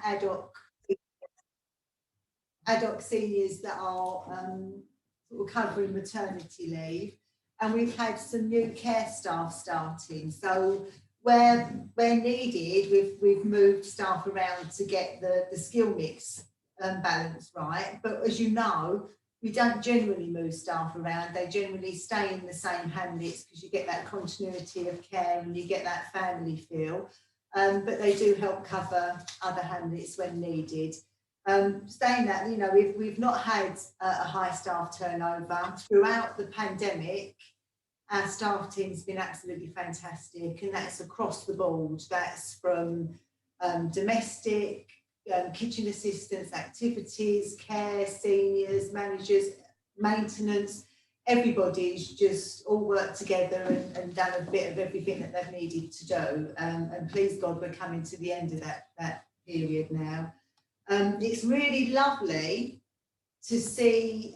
ad hoc seniors that are sort of covering maternity leave, and we've had some new care staff starting. So where needed, we've moved staff around to get the skill mix balance right. But as you know, we don't generally move staff around. They generally stay in the same hamlets because you get that continuity of care and you get that family feel. But they do help cover other hamlets when needed. Saying that, you know, we've not had a high staff turnover throughout the pandemic. Our staff team's been absolutely fantastic, and that's across the board. That's from domestic, kitchen assistants, activities, care, seniors, managers, maintenance. Everybody's just all worked together and done a bit of everything that they've needed to do. And please God, we're coming to the end of that period now. It's really lovely to see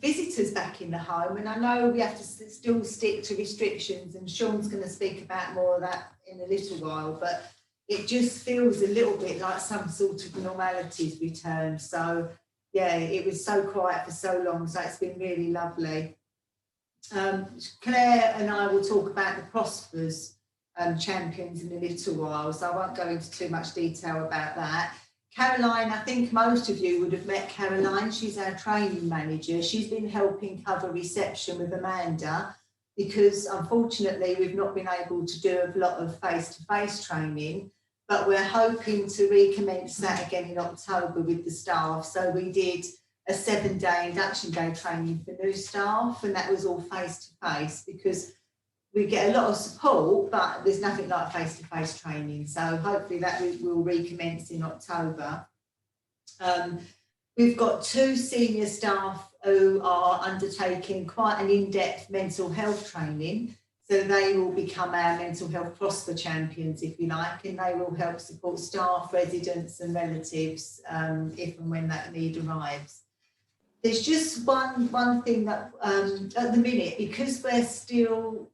visitors back in the home, and I know we have to still stick to restrictions, and Sean's going to speak about more of that in a little while, but it just feels a little bit like some sort of normality's returned. So yeah, it was so quiet for so long, so it's been really lovely. Claire and I will talk about the Prospers champions in a little while, so I won't go into too much detail about that. Caroline, I think most of you would have met Caroline. She's our training manager. She's been helping cover reception with Amanda because unfortunately we've not been able to do a lot of face-to-face training, but we're hoping to recommence that again in October with the staff. So we did a 7-day induction day training for new staff, and that was all face-to-face because we get a lot of support, but there's nothing like face-to-face training. So hopefully that will recommence in October. We've got 2 senior staff who are undertaking quite an in-depth mental health training. So they will become our mental health Prosper champions, if you like, and they will help support staff, residents and relatives if and when that need arrives. There's just one thing that at the minute, because we're still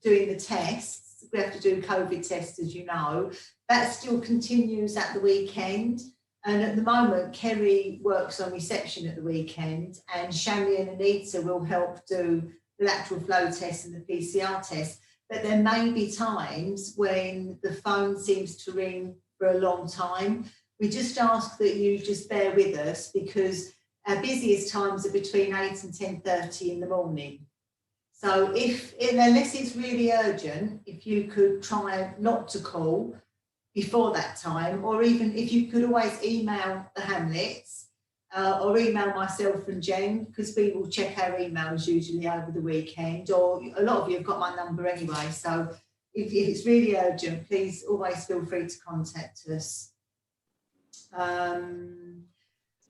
doing the tests, we have to do COVID tests, as you know, that still continues at the weekend. And at the moment, Kerry works on reception at the weekend, and Shani and Anita will help do the lateral flow test and the PCR test. But there may be times when the phone seems to ring for a long time. We just ask that you just bear with us because our busiest times are between 8 and 10:30 in the morning. So unless it's really urgent, if you could try not to call before that time, or even if you could always email the hamlets or email myself and Jen, because we will check our emails usually over the weekend, or a lot of you have got my number anyway. So if it's really urgent, please always feel free to contact us.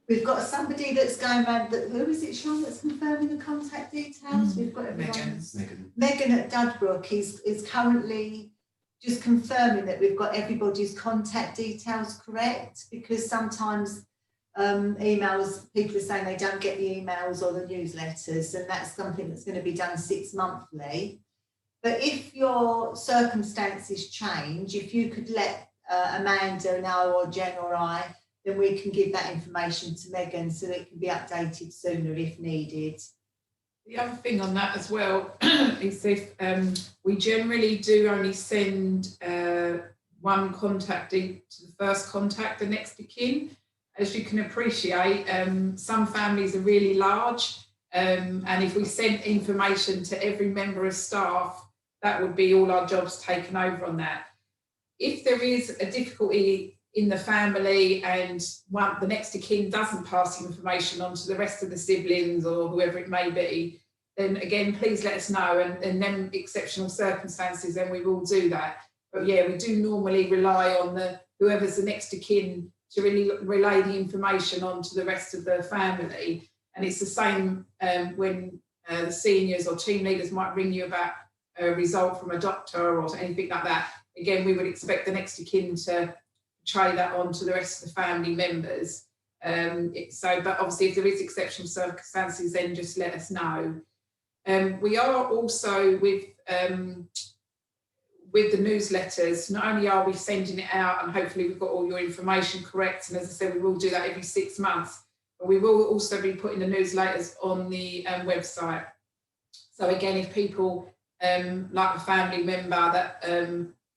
We've got somebody that's going around, who is it, Sean, that's confirming the contact details? We've got everyone. Megan at Dudbrook is currently just confirming that we've got everybody's contact details correct, because sometimes emails, people are saying they don't get the emails or the newsletters, and that's something that's going to be done 6 monthly. But if your circumstances change, if you could let Amanda know, or Jen or I, then we can give that information to Megan so that it can be updated sooner if needed. The other thing on that as well is if we generally do only send one contact to the first contact, the next of kin. As you can appreciate, some families are really large, and if we sent information to every member of staff, that would be all our jobs taken over on that. If there is a difficulty in the family and the next of kin doesn't pass information on to the rest of the siblings or whoever it may be, then again, please let us know, and then exceptional circumstances, then we will do that. But yeah, we do normally rely on whoever's the next of kin to really relay the information on to the rest of the family. And it's the same when the seniors or team leaders might ring you about a result from a doctor or anything like that. Again, we would expect the next of kin to tray that on to the rest of the family members. But obviously if there is exceptional circumstances, then just let us know. We are also with with the newsletters, not only are we sending it out and hopefully we've got all your information correct, and as I said, we will do that every 6 months, but we will also be putting the newsletters on the website. So again, if people like a family member that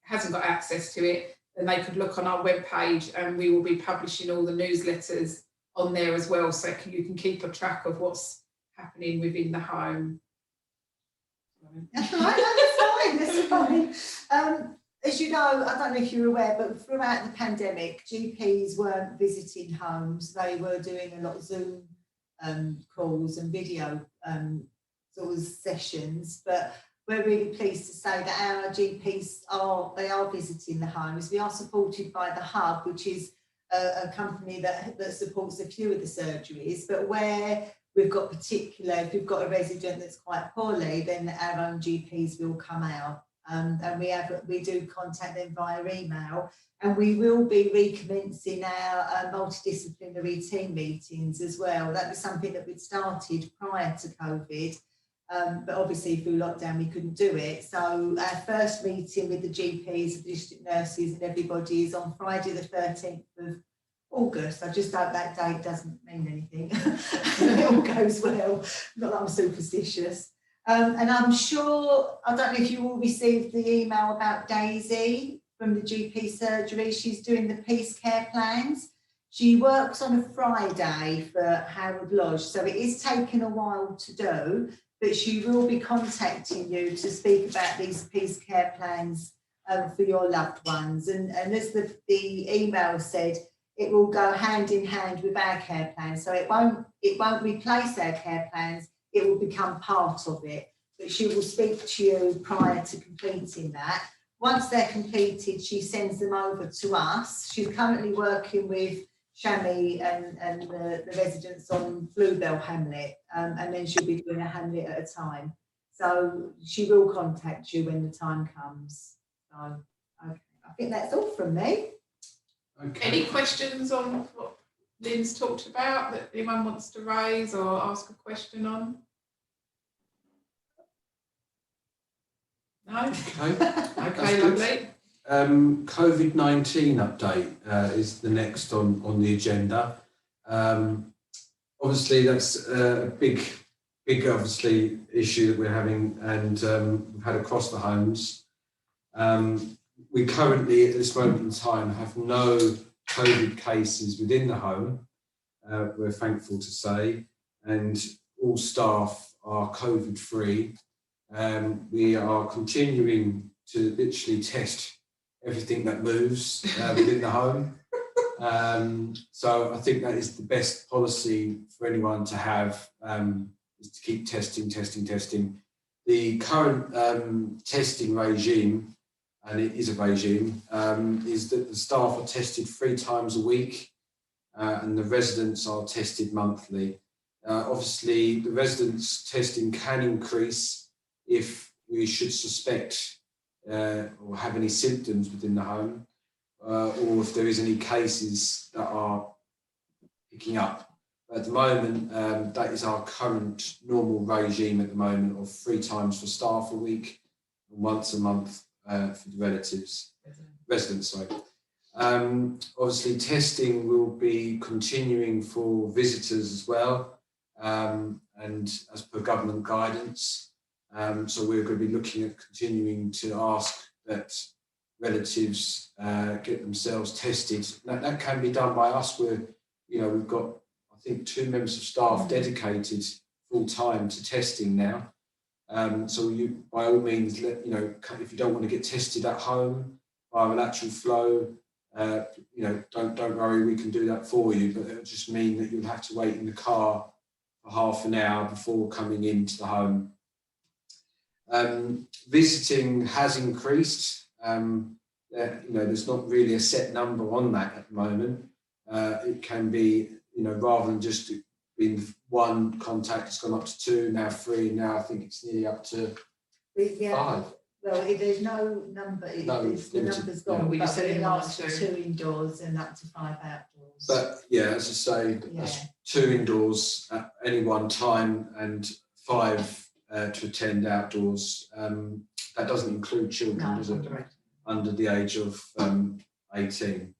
hasn't got access to it, then they could look on our webpage, and we will be publishing all the newsletters on there as well, so you can keep a track of what's happening within the home. That's all right, that's fine. As you know, I don't know if you're aware, but throughout the pandemic, GPs weren't visiting homes. They were doing a lot of Zoom calls and video sort of sessions. But we're really pleased to say that our GPs are visiting the homes. We are supported by the Hub, which is a company that supports a few of the surgeries, but where we've got if we've got a resident that's quite poorly, then our own GPs will come out. And we do contact them via email, and we will be recommencing our multidisciplinary team meetings as well. That was something that we'd started prior to COVID, but obviously through lockdown we couldn't do it. So our first meeting with the GPs, the district nurses and everybody is on Friday the 13th of August. I just hope that date doesn't mean anything. It all goes well. Not that I'm superstitious. And I'm sure, I don't know if you all received the email about Daisy from the GP surgery. She's doing the Peace Care plans. She works on a Friday for Howard Lodge, so it is taking a while to do, but she will be contacting you to speak about these Peace Care plans for your loved ones. And as the email said, it will go hand in hand with our care plans. So it won't replace our care plans, it will become part of it. But she will speak to you prior to completing that. Once they're completed, she sends them over to us. She's currently working with Shami and the residents on Bluebell Hamlet, and then she'll be doing a hamlet at a time. So she will contact you when the time comes. So okay. I think that's all from me. Okay. Any questions on what Lynn's talked about that anyone wants to raise or ask a question on? No? Okay, lovely. COVID-19 update is the next on the agenda. Obviously, that's a big obviously issue that we're having, and we've had across the homes. We currently, at this moment in time, have no COVID cases within the home, we're thankful to say, and all staff are COVID free. We are continuing to literally test everything that moves within the home. So I think that is the best policy for anyone to have, is to keep testing. The current testing regime, and it is a regime, is that the staff are tested 3 times a week, and the residents are tested monthly. Obviously, the residents' testing can increase if we should suspect or have any symptoms within the home, or if there is any cases that are picking up. At the moment, that is our current normal regime at the moment, of 3 times for staff a week and once a month for the residents. Sorry. Obviously, testing will be continuing for visitors as well, and as per government guidance. So we're going to be looking at continuing to ask that relatives get themselves tested. That can be done by us. We've got, I think, 2 members of staff dedicated full time to testing now. So you, by all means, if you don't want to get tested at home via a lateral flow, don't worry, we can do that for you. But it'll just mean that you'll have to wait in the car for half an hour before coming into the home. Visiting has increased. There's not really a set number on that at the moment. It can be, rather than just being 1 contact, it's gone up to 2, now 3, now I think it's nearly up to 5. Well, there's no number, the number's gone, we just but said it lasts to 2 indoors and up to 5 outdoors. But yeah, as I say, that's 2 indoors at any one time and 5 to attend outdoors. that doesn't include children, does it? Under the age of 18.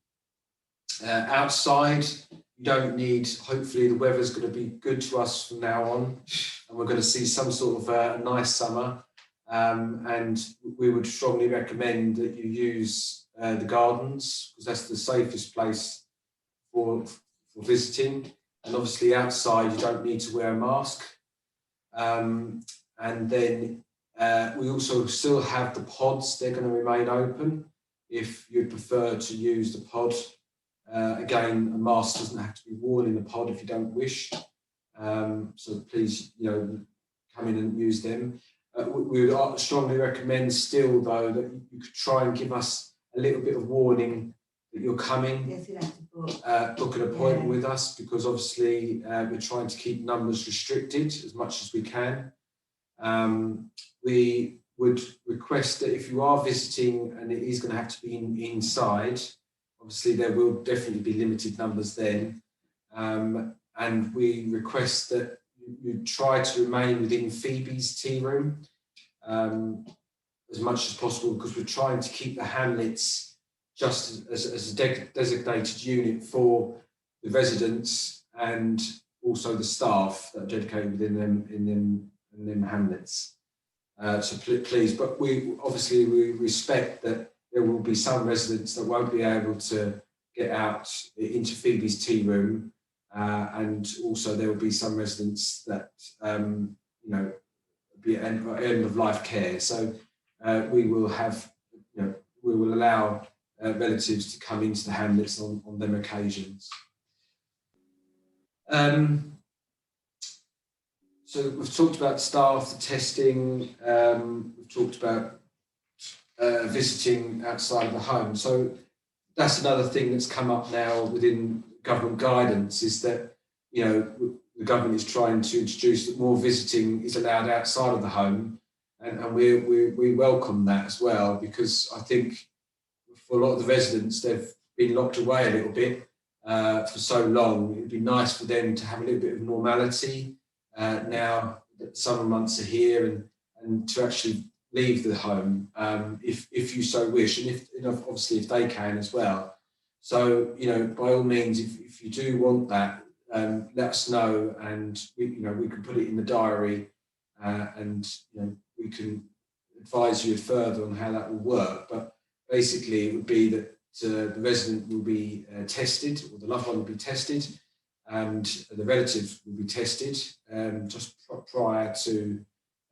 Outside, you don't need, hopefully the weather's going to be good to us from now on, and we're going to see some sort of a nice summer. And we would strongly recommend that you use the gardens, because that's the safest place for visiting. And obviously outside, you don't need to wear a mask. And then we also still have the pods. They're going to remain open if you prefer to use the pod. Again, a mask doesn't have to be worn in the pod if you don't wish. So please, come in and use them. We would strongly recommend still, though, that you could try and give us a little bit of warning that you're coming. Yes, you'd have to Book an appointment with us, because obviously we're trying to keep numbers restricted as much as we can. We would request that if you are visiting and it is going to have to be inside, obviously there will definitely be limited numbers then. And we request that you try to remain within Phoebe's tea room as much as possible, because we're trying to keep the hamlets just as a designated unit for the residents and also the staff that are dedicated within them hamlets. So please, but we respect that there will be some residents that won't be able to get out into Phoebe's tea room, and also there will be some residents that be end of life care. So we will have, we will allow relatives to come into the hamlets on them occasions. So we've talked about staff, the testing, we've talked about visiting outside of the home. So that's another thing that's come up now within government guidance, is that, the government is trying to introduce that more visiting is allowed outside of the home. And we welcome that as well, because I think for a lot of the residents, they've been locked away a little bit for so long. It'd be nice for them to have a little bit of normality now that summer months are here, and to actually leave the home if you so wish, and if obviously if they can as well. So by all means, if you do want that, let us know, and we can put it in the diary, and we can advise you further on how that will work. But basically, it would be that the resident will be tested, or the loved one will be tested, and the relative will be tested just prior to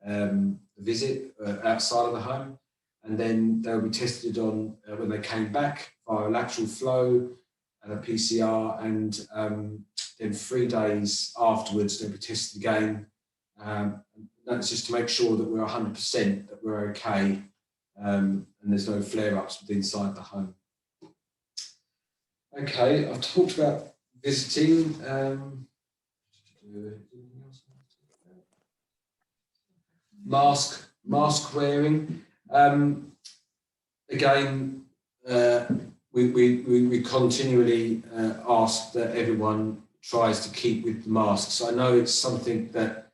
the visit outside of the home, and then they'll be tested on when they came back via lateral flow and a PCR, and then 3 days afterwards they'll be tested again. That's just to make sure that we're 100% that we're okay, and there's no flare-ups inside the home. Okay, I've talked about visiting. Mask wearing. Again, we continually ask that everyone tries to keep with the masks. I know it's something that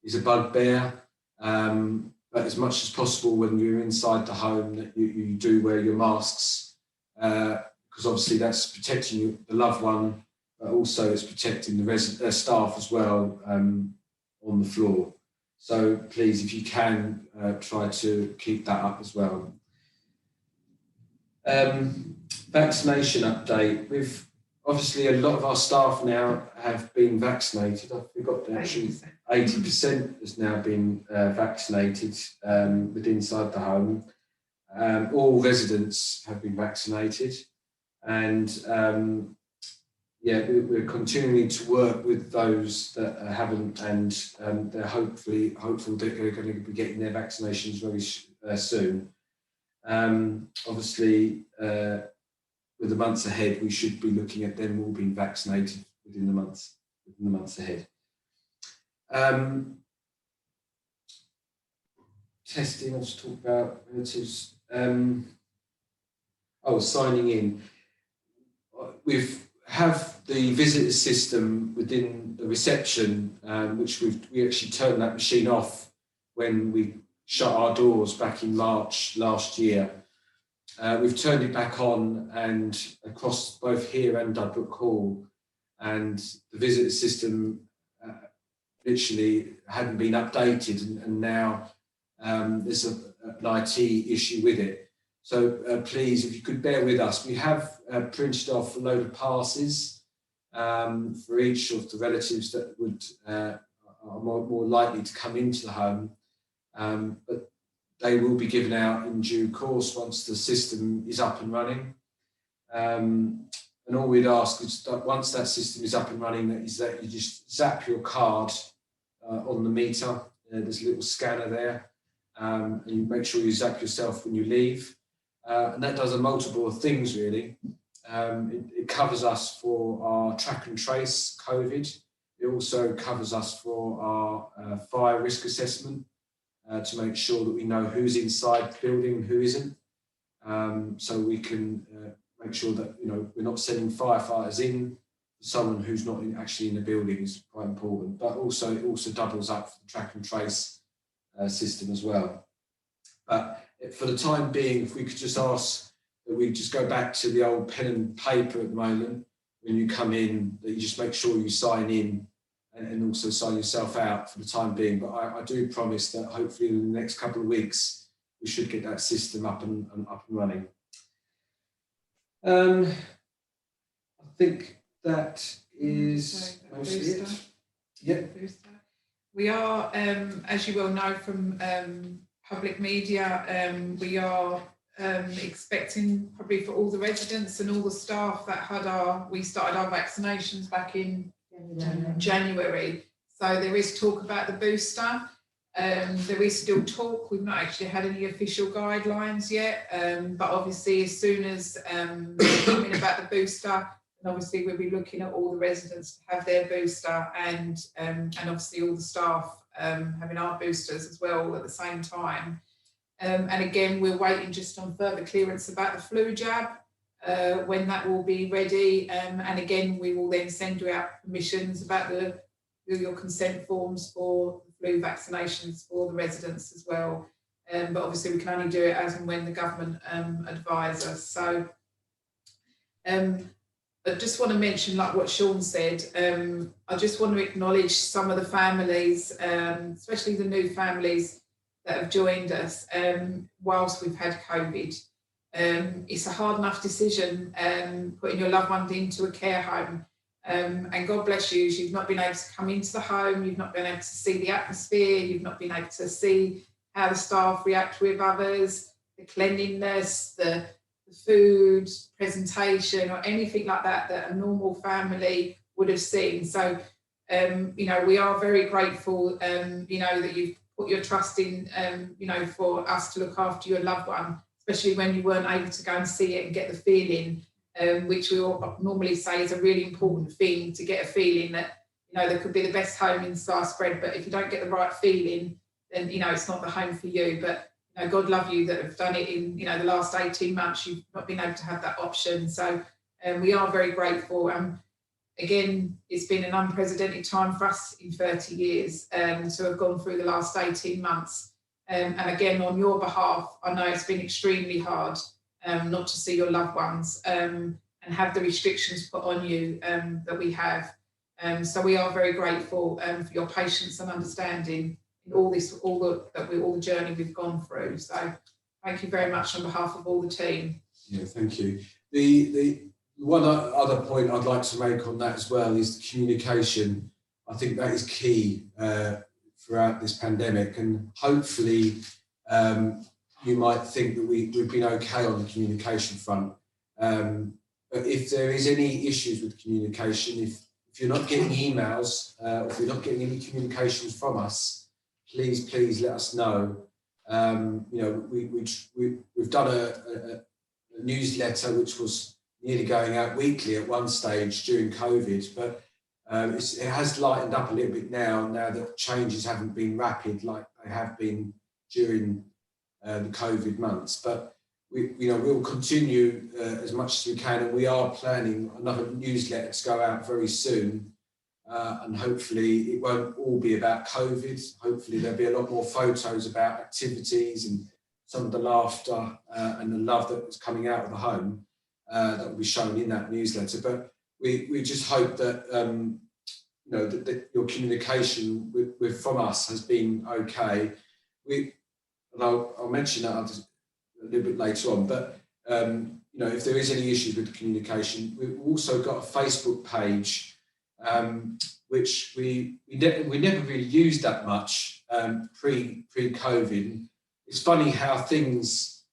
is a bugbear, but as much as possible when you're inside the home, that you do wear your masks, because obviously that's protecting the loved one, but also it's protecting the staff as well on the floor. So please, if you can, try to keep that up as well. Vaccination update. We've obviously, a lot of our staff now have been vaccinated. I forgot to actually, 80% has now been vaccinated with inside the home. All residents have been vaccinated, and we're continuing to work with those that haven't, and they're hopeful that they're going to be getting their vaccinations very soon. Obviously, with the months ahead, we should be looking at them all being vaccinated within the months ahead. Testing, I've just talked about relatives. Signing in. We have the visitor system within the reception, which we actually turned that machine off when we shut our doors back in March last year. We've turned it back on, and across both here and Dudbrook Hall, and the visitor system literally hadn't been updated, and now there's an IT issue with it. So please, if you could bear with us, we have printed off a load of passes for each of the relatives that would are more likely to come into the home, but they will be given out in due course once the system is up and running. And all we'd ask is that once that system is up and running, that you just zap your card on the meter. There's a little scanner there, and you make sure you zap yourself when you leave. And that does a multiple of things, really. It covers us for our track and trace COVID. It also covers us for our fire risk assessment to make sure that we know who's inside the building and who isn't. So we can make sure that we're not sending firefighters in for someone who's not actually in the building is quite important. But also it also doubles up for the track and trace system as well. But for the time being, if we could just ask that we just go back to the old pen and paper at the moment, when you come in, that you just make sure you sign in and also sign yourself out for the time being. But I do promise that hopefully in the next couple of weeks, we should get that system up and running. I think that is mostly it. Yeah. We are, as you well know from public media, we are expecting probably for all the residents and all the staff that we started our vaccinations back in January. So there is talk about the booster. There is still talk. We've not actually had any official guidelines yet, but obviously as soon as they come in about the booster, and obviously we'll be looking at all the residents to have their booster, and obviously all the staff having our boosters as well at the same time. And again, we're waiting just on further clearance about the flu jab, when that will be ready. And again, we will then send you out permissions about your consent forms for the flu vaccinations for the residents as well. But obviously we can only do it as and when the government advise us. So I just want to mention, like what Sean said, I just want to acknowledge some of the families, especially the new families that have joined us whilst we've had COVID. It's a hard enough decision putting your loved one into a care home, and God bless you, you've not been able to come into the home, you've not been able to see the atmosphere, you've not been able to see how the staff react with others, the cleanliness, the food, presentation, or anything like that a normal family would have seen. So, we are very grateful, that you've put your trust in, for us to look after your loved one, especially when you weren't able to go and see it and get the feeling, which we all normally say is a really important thing, to get a feeling that, there could be the best home in sliced bread, but if you don't get the right feeling, then, it's not the home for you. But God love you that have done it in, the last 18 months, you've not been able to have that option. So we are very grateful. Again, it's been an unprecedented time for us in 30 years to have gone through the last 18 months. And again, on your behalf, I know it's been extremely hard not to see your loved ones and have the restrictions put on you that we have. So we are very grateful for your patience and understanding in all the journey we've gone through. So thank you very much on behalf of all the team. Yeah, thank you. The one other point I'd like to make on that as well is communication. I think that is key throughout this pandemic, and hopefully you might think that we've been okay on the communication front. But if there is any issues with communication, if you're not getting emails, or if you're not getting any communications from us, please let us know. We've done a newsletter which was nearly going out weekly at one stage during COVID, but it has lightened up a little bit now that changes haven't been rapid like they have been during the COVID months. But we'll continue as much as we can, and we are planning another newsletter to go out very soon, and hopefully it won't all be about COVID. Hopefully there'll be a lot more photos about activities and some of the laughter and the love that was coming out of the home that will be shown in that newsletter. But we just hope that you know that your communication with from us has been okay. And I'll mention that a little bit later on. But you know, if there is any issues with the communication, we've also got a Facebook page which we never really used that much pre-COVID. It's funny how things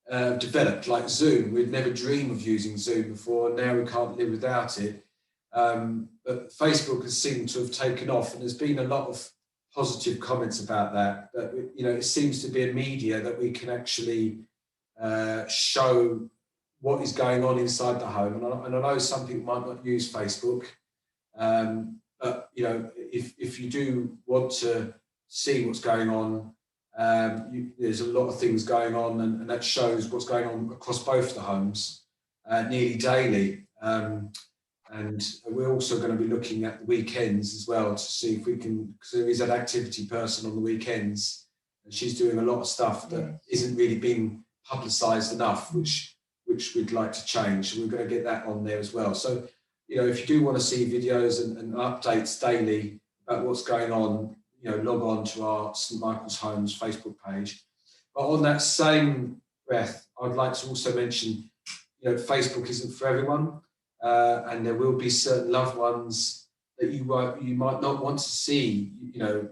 developed, like Zoom. We'd never dreamed of using Zoom before, and now we can't live without it. But Facebook has seemed to have taken off, and there's been a lot of positive comments about that. But you know, it seems to be a media that we can actually show what is going on inside the home. And I know some people might not use Facebook, but you know, if you do want to see what's going on, there's a lot of things going on, and that shows what's going on across both the homes nearly daily. And we're also going to be looking at the weekends as well to see if we can, because there is an activity person on the weekends, and she's doing a lot of stuff that isn't really being publicised enough, which we'd like to change. So we're going to get that on there as well. So, you know, if you do want to see videos and updates daily about what's going on, you know, log on to our St Michael's Homes Facebook page. But on that same breath, I'd like to also mention, you know, Facebook isn't for everyone, and there will be certain loved ones that you might not want to see, you know,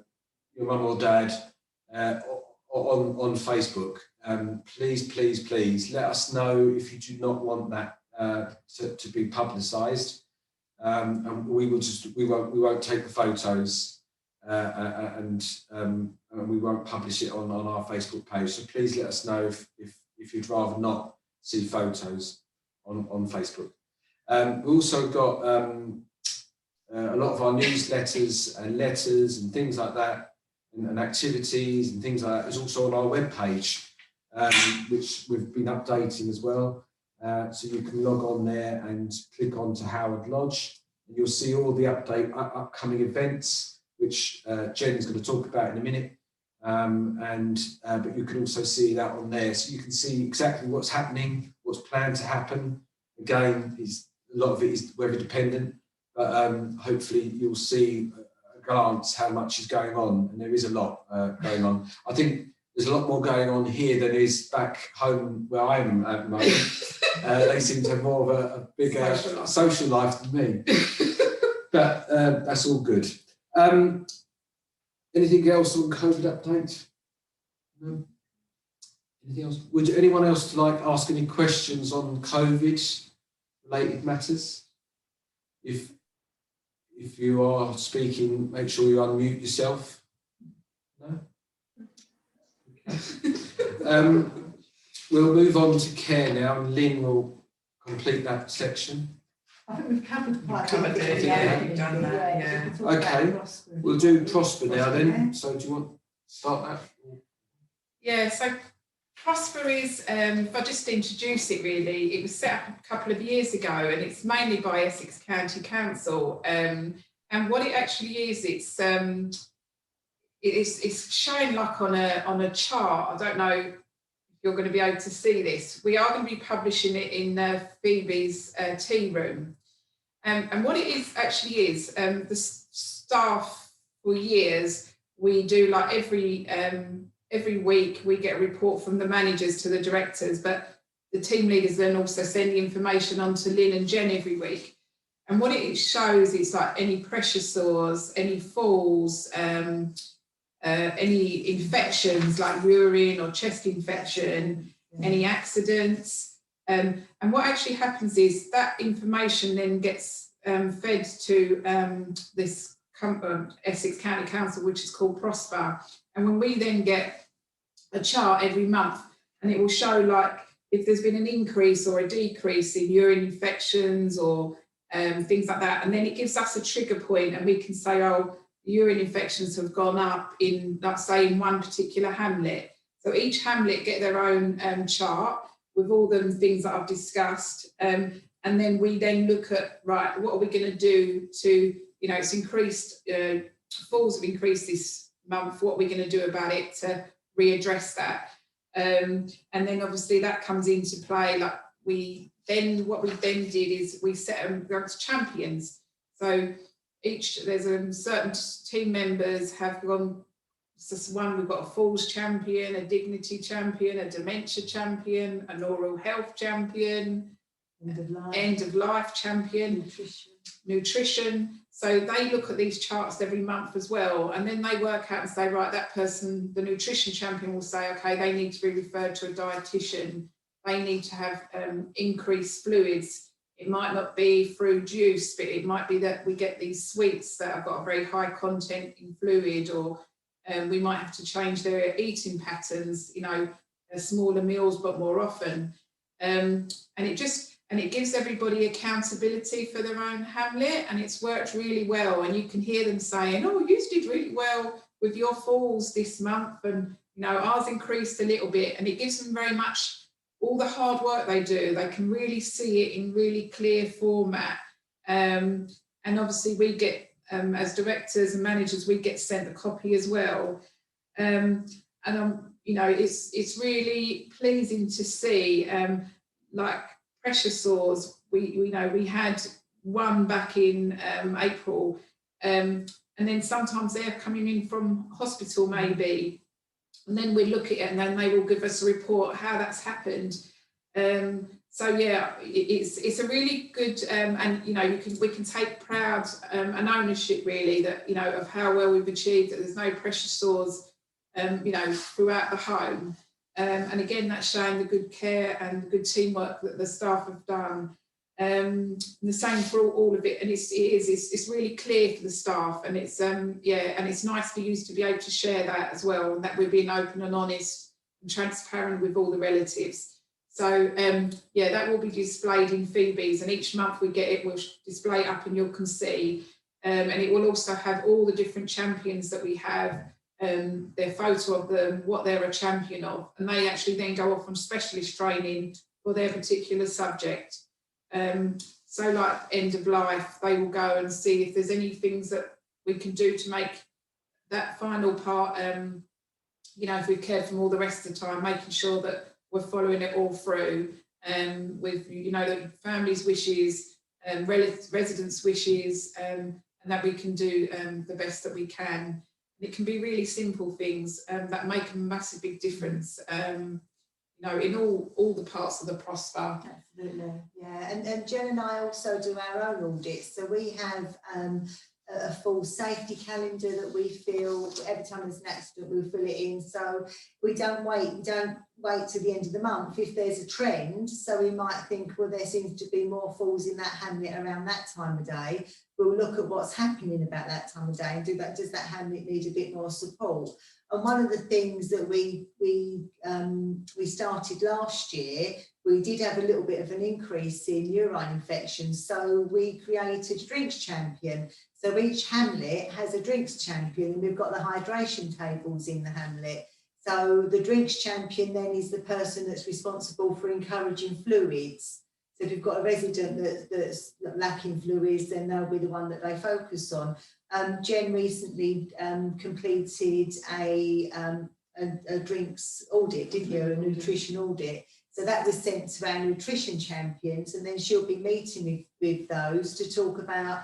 your mum or dad on Facebook. Please let us know if you do not want that to be publicised, and we won't take the photos. And we won't publish it on our Facebook page. So please let us know if you'd rather not see photos on Facebook. We also got a lot of our newsletters and letters and things like that, and activities and things like that is also on our webpage, which we've been updating as well. So you can log on there and click on to Howard Lodge, and you'll see all the upcoming events, which Jen's going to talk about in a minute, but you can also see that on there, so you can see exactly what's happening, what's planned to happen. Again, a lot of it is weather dependent, but hopefully you'll see a glance how much is going on, and there is a lot going on. I think there's a lot more going on here than is back home where I'm at the moment. They seem to have more of a bigger social life than me, but that's all good. Anything else on COVID update? No? Anything else? Would anyone else like ask any questions on COVID related matters? If you are speaking, make sure you unmute yourself. No? Okay. We'll move on to care now, and Lynn will complete that section. I think we've covered quite Covered it, yeah, we've done that, yeah. Okay, we'll do Prosper now then. So do you want to start that? Yeah, so Prosper is, if I just introduce it really, it was set up a couple of years ago, and it's mainly by Essex County Council. And what it actually is, it's shown like on a chart. I don't know if you're going to be able to see this. We are going to be publishing it in Phoebe's tea room. And what it is actually is, the staff for years, we do like every week we get a report from the managers to the directors, but the team leaders then also send the information on to Lynn and Jen every week. And what it shows is like any pressure sores, any falls, any infections like urine or chest infection, any accidents. And what actually happens is that information then gets fed to this Essex County Council, which is called Prosper. And when we then get a chart every month, and it will show like if there's been an increase or a decrease in urine infections or things like that. And then it gives us a trigger point, and we can say, oh, the urine infections have gone up in, let's say, in one particular hamlet. So each hamlet get their own chart with all the things that I've discussed. And and then we then look at, right, what are we going to do to, it's increased, falls have increased this month, what are we going to do about it to readdress that? And then obviously that comes into play. Like what we then did is we set them up to champions. So there's certain team members have gone. We've got a falls champion, a dignity champion, a dementia champion, an oral health champion, end of life champion, nutrition. So they look at these charts every month as well, and then they work out and say, right, that person, the nutrition champion, will say, okay, they need to be referred to a dietitian. They need to have increased fluids. It might not be through juice, but it might be that we get these sweets that have got a very high content in fluid, or we might have to change their eating patterns, smaller meals but more often. And it gives everybody accountability for their own hamlet, and it's worked really well. And you can hear them saying, oh, you did really well with your falls this month, and ours increased a little bit. And it gives them very much all the hard work they do. They can really see it in really clear format. And obviously we get, as directors and managers, we get sent a copy as well. It's really pleasing to see, like pressure sores. We had one back in April, and then sometimes they're coming in from hospital maybe, and then we look at it, and then they will give us a report how that's happened. So yeah, it's a really good, and we can take proud and ownership really that of how well we've achieved, that there's no pressure sores throughout the home. And again, that's showing the good care and the good teamwork that the staff have done. And the same for all of it, and it's really clear for the staff, and it's and it's nice for you to be able to share that as well, and that we're being open and honest and transparent with all the relatives. So that will be displayed in Phoebe's, and each month we get it, we'll display it up, and you can see, and it will also have all the different champions that we have, their photo of them, what they're a champion of, and they actually then go off on specialist training for their particular subject. So like end of life, they will go and see if there's any things that we can do to make that final part, if we care from all the rest of the time, making sure that we're following it all through, with the family's wishes, residents' wishes, and that we can do the best that we can. And it can be really simple things that make a massive big difference. In all the parts of the Prosper. Absolutely, yeah. And Jen and I also do our own audits. So we have a full safety calendar that we fill. Every time there's an accident, we fill it in. So we don't wait till the end of the month if there's a trend. So we might think, well, there seems to be more falls in that hamlet around that time of day. We'll look at what's happening about that time of day and does that hamlet need a bit more support? And one of the things that we started last year, we did have a little bit of an increase in urine infections. So we created a drinks champion. So each hamlet has a drinks champion, and we've got the hydration tables in the hamlet. So the drinks champion then is the person that's responsible for encouraging fluids. So if you've got a resident that's lacking fluids, then they'll be the one that they focus on. Jen recently completed a drinks audit, didn't you? A nutrition audit. So that was sent to our nutrition champions, and then she'll be meeting with those to talk about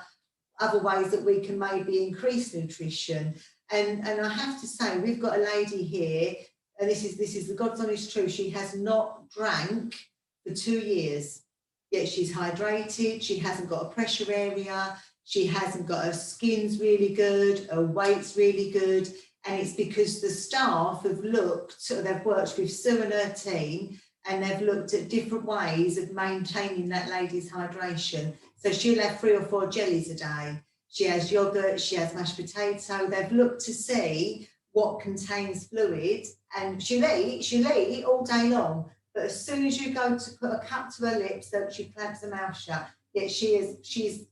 other ways that we can maybe increase nutrition. And I have to say, we've got a lady here, and this is the God's honest truth. She has not drank for 2 years, yet she's hydrated. She hasn't got a pressure area. She hasn't got, her skin's really good, her weight's really good. And it's because the staff have they've worked with Sue and her team, and they've looked at different ways of maintaining that lady's hydration. So she'll have 3 or 4 jellies a day. She has yogurt, she has mashed potato. They've looked to see what contains fluid, and she'll eat all day long. But as soon as you go to put a cup to her lips, so she clamps her mouth shut. Yet she's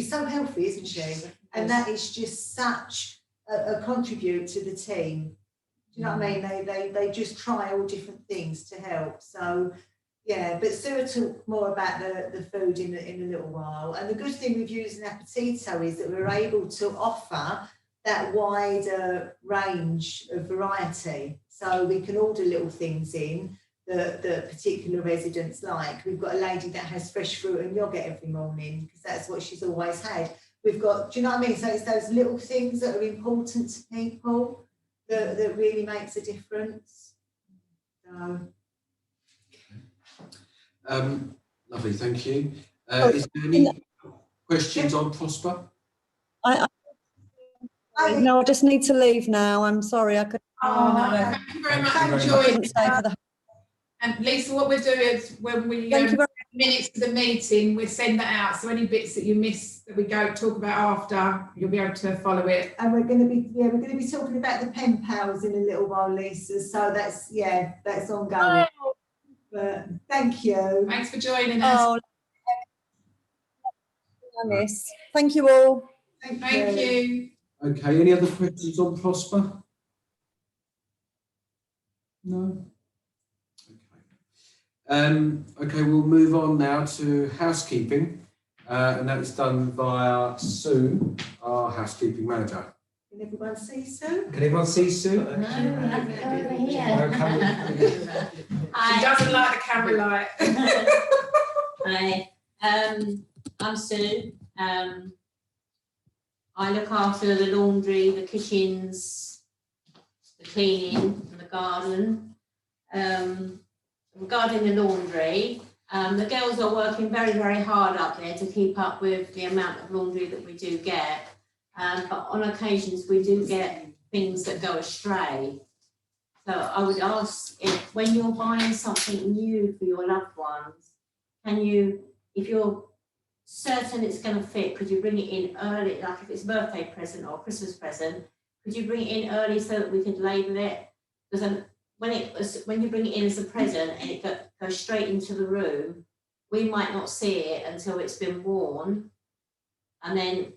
so healthy, isn't she? And that is just such a contribute to the team. Do you know what I mean? They just try all different things to help. So Yeah, but Sue will talk more about the food in a little while. And the good thing with using Appetito is that we're able to offer that wider range of variety. So we can order little things in that particular residents like. We've got a lady that has fresh fruit and yogurt every morning because that's what she's always had. We've got, do you know what I mean? So it's those little things that are important to people that really makes a difference. So. Lovely, thank you. Is there any questions on Prosper? No, I just need to leave now. I'm sorry, I couldn't. Oh, no, thank you very much for joining. And Lisa, what we'll do is when we minutes of the meeting, we send that out. So any bits that you miss that we go talk about after, you'll be able to follow it. And we're going to be talking about the pen pals in a little while, Lisa. So that's ongoing. But thank you. Thanks for joining us. Miss. Thank you all. Thank you. Okay, any other questions on Prosper? No? Okay, we'll move on now to housekeeping, and that is done via Sue, our housekeeping manager. Can everyone see Sue? Can everyone see Sue? No, She doesn't like the camera light. Hi, I'm Sue. I look after the laundry, the kitchens, the cleaning, and the garden. Regarding the laundry, the girls are working very, very hard up there to keep up with the amount of laundry that we do get. But on occasions, we do get things that go astray. So I would ask if when you're buying something new for your loved ones, can you, if you're certain it's going to fit, could you bring it in early, like if it's a birthday present or a Christmas present, could you bring it in early so that we could label it? Because when you bring it in as a present and it goes straight into the room, we might not see it until it's been worn. And then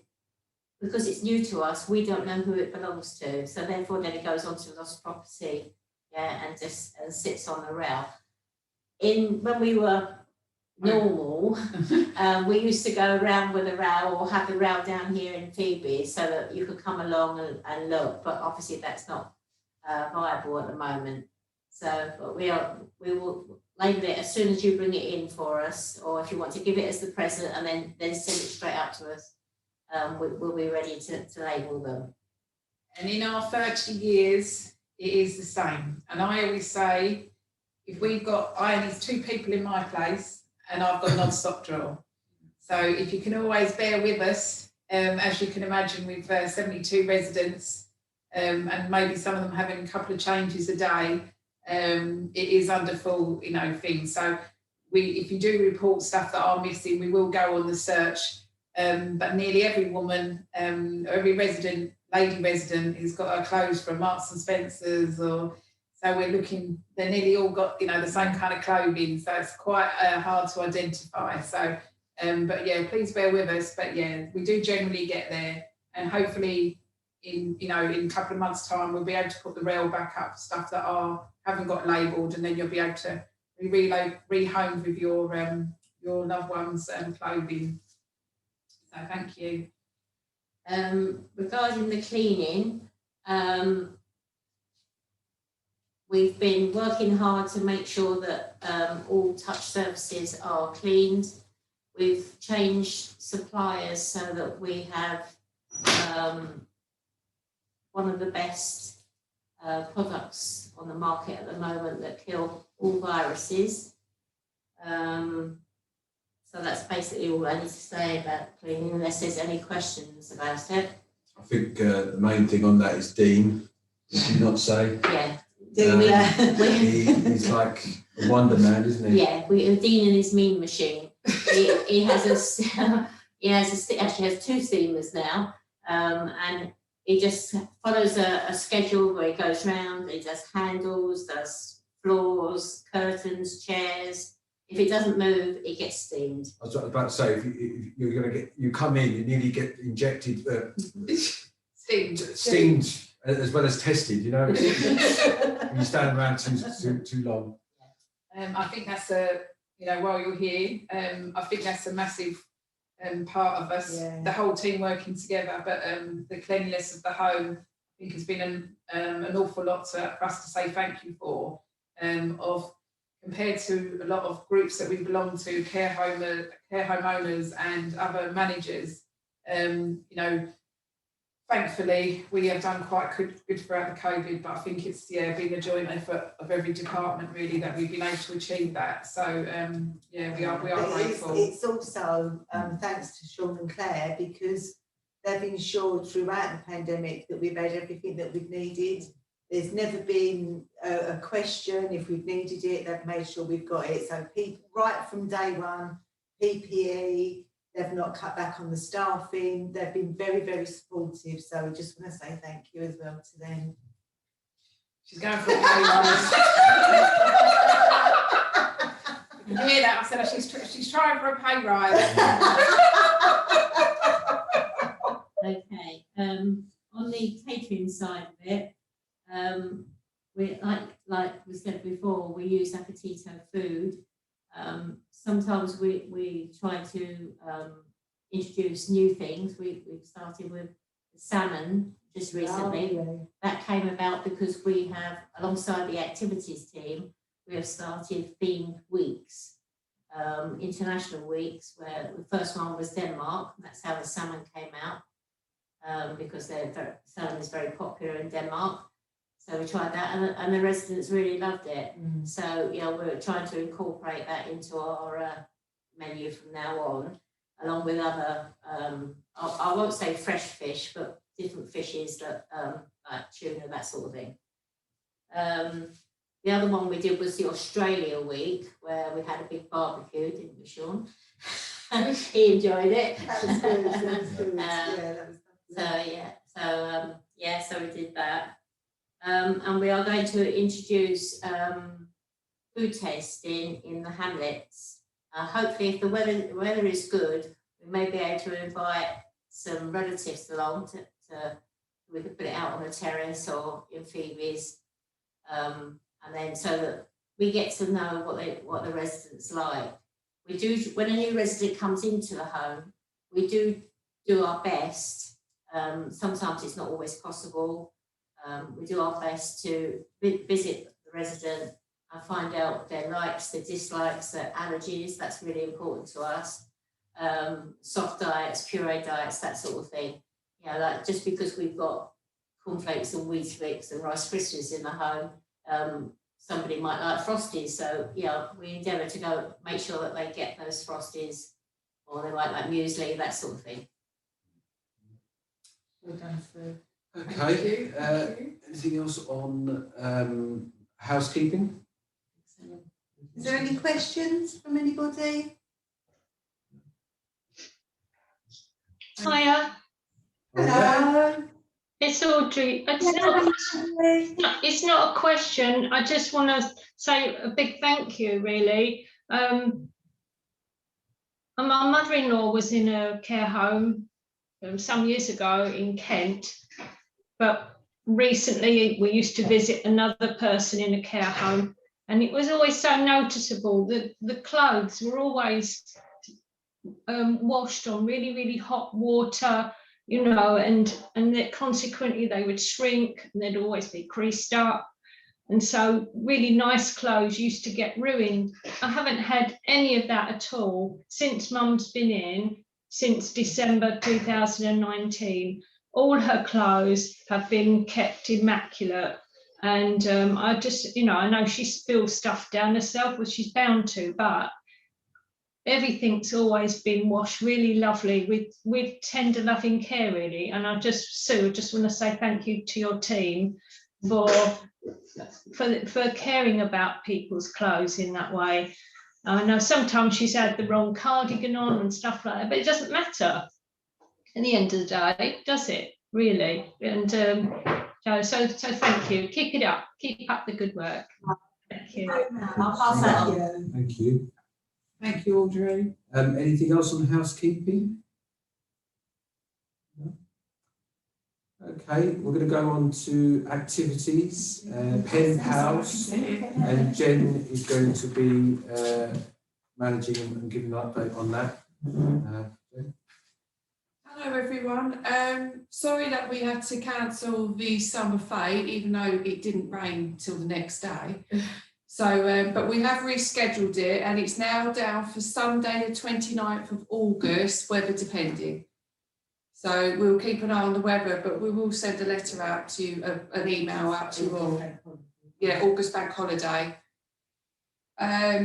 because it's new to us, we don't know who it belongs to. So therefore then it goes onto lost property, and just sits on the rail. When we were normal, we used to go around with a rail or have the rail down here in Phoebe so that you could come along and look, but obviously that's not viable at the moment. So but we will label it as soon as you bring it in for us, or if you want to give it as the present and then send it straight out to us, we'll be ready to label them. And in our 30 years, it is the same. And I always say, I only have 2 people in my place and I've got a non-stop drawer. So if you can always bear with us, as you can imagine with 72 residents, and maybe some of them having a couple of changes a day, it is under full, things. So if you do report stuff that are missing, we will go on the search. But nearly every woman, every lady resident who's got her clothes from Marks and Spencer's, so we're looking, they're nearly all got, the same kind of clothing. So it's quite hard to identify. So, but yeah, please bear with us. But yeah, we do generally get there, and hopefully in a couple of months' time, we'll be able to put the rail back up, stuff that haven't got labelled, and then you'll be able to rehomed with your loved ones' clothing. So thank you. Regarding the cleaning, we've been working hard to make sure that all touch surfaces are cleaned. We've changed suppliers so that we have one of the best products on the market at the moment that kill all viruses. So that's basically all I need to say about cleaning, unless there's any questions about it. I think the main thing on that is Dean. Did you not say? Yeah. He's like a wonder man, isn't he? Yeah, Dean and his mean machine. He actually has 2 steamers now, and he just follows a schedule where he goes round. He does handles, does floors, curtains, chairs. If it doesn't move, it gets steamed. I was about to say, if you're going to you come in, you nearly get injected, steamed as well as tested. When you stand around too long. I think that's a you know, while you're here. I think that's a massive part of us, Yeah. the whole team working together. But the cleanliness of the home, I think, has been an awful lot for us to say thank you for. Of compared to a lot of groups that we belong to, care homeowners and other managers, you know, thankfully we have done quite good throughout the COVID, but I think it's been a joint effort of every department really that we've been able to achieve that. So we are But grateful. It's also thanks to Sean and Claire, because they've ensured throughout the pandemic that we've had everything that we've needed. There's never been a question if we've needed it. They've made sure we've got it. So people, right from day one, PPE, they've not cut back on the staffing. They've been very, very supportive. So we just want to say thank you as well to them. She's going for a pay rise. Did you hear that? I said she's trying for a pay rise. Okay, on the catering side of it, we like we said before, we use Appetito food. Sometimes we try to introduce new things. We've started with salmon just recently. That came about because we have, alongside the activities team, we have started themed weeks, international weeks, where the first one was Denmark. That's how the salmon came out, because salmon is very popular in Denmark. So we tried that, and the residents really loved it. So we're trying to incorporate that into our menu from now on, along with other, I won't say fresh fish, but different fishes that like tuna, that sort of thing. The other one we did was the Australia week, where we had a big barbecue, didn't we, Sean? He enjoyed it. That was good. That was good. That was So we did that. And we are going to introduce food tasting in the hamlets. Hopefully, if the weather is good, we may be able to invite some relatives along to we could put it out on the terrace or in Phoebe's, and then so that we get to know what the residents like. We do, when a new resident comes into the home, we do our best. Sometimes it's not always possible. We do our best to visit the resident and find out their likes, their dislikes, their allergies. That's really important to us. Soft diets, puree diets, that sort of thing. Like just because we've got cornflakes and Weetabix and Rice Krispies in the home, somebody might like Frosties. So we endeavour to go make sure that they get those Frosties, or they might like muesli, that sort of thing. Well done, Sue. Okay, anything else on housekeeping? Is there any questions from anybody? Hiya, Hello. it's Audrey. It's not a question. I just want to say a big thank you, really. My mother-in-law was in a care home some years ago in Kent, but recently we used to visit another person in a care home, and it was always so noticeable that the clothes were always washed on really, really hot water, and that consequently they would shrink and they'd always be creased up. And so really nice clothes used to get ruined. I haven't had any of that at all since Mum's been in, since December 2019. All her clothes have been kept immaculate. And I just, I know she spills stuff down herself, which she's bound to, but everything's always been washed really lovely with tender, loving care, really. And Sue, I just want to say thank you to your team for caring about people's clothes in that way. I know sometimes she's had the wrong cardigan on and stuff like that, but it doesn't matter at the end of the day, does it, really? And so thank you. Keep it up. Keep up the good work. Thank you. I'll pass that on. Thank you. Thank you, Audrey. Anything else on housekeeping? No? Okay, we're going to go on to activities. Pen House, and Jen is going to be managing and giving an update on that. Hello everyone. Sorry that we had to cancel the summer fete, even though it didn't rain till the next day. So, but we have rescheduled it, and it's now down for Sunday the 29th of August, weather depending. So we'll keep an eye on the weather, but we will send a letter out to you, an email out to you all. Yeah, August bank holiday.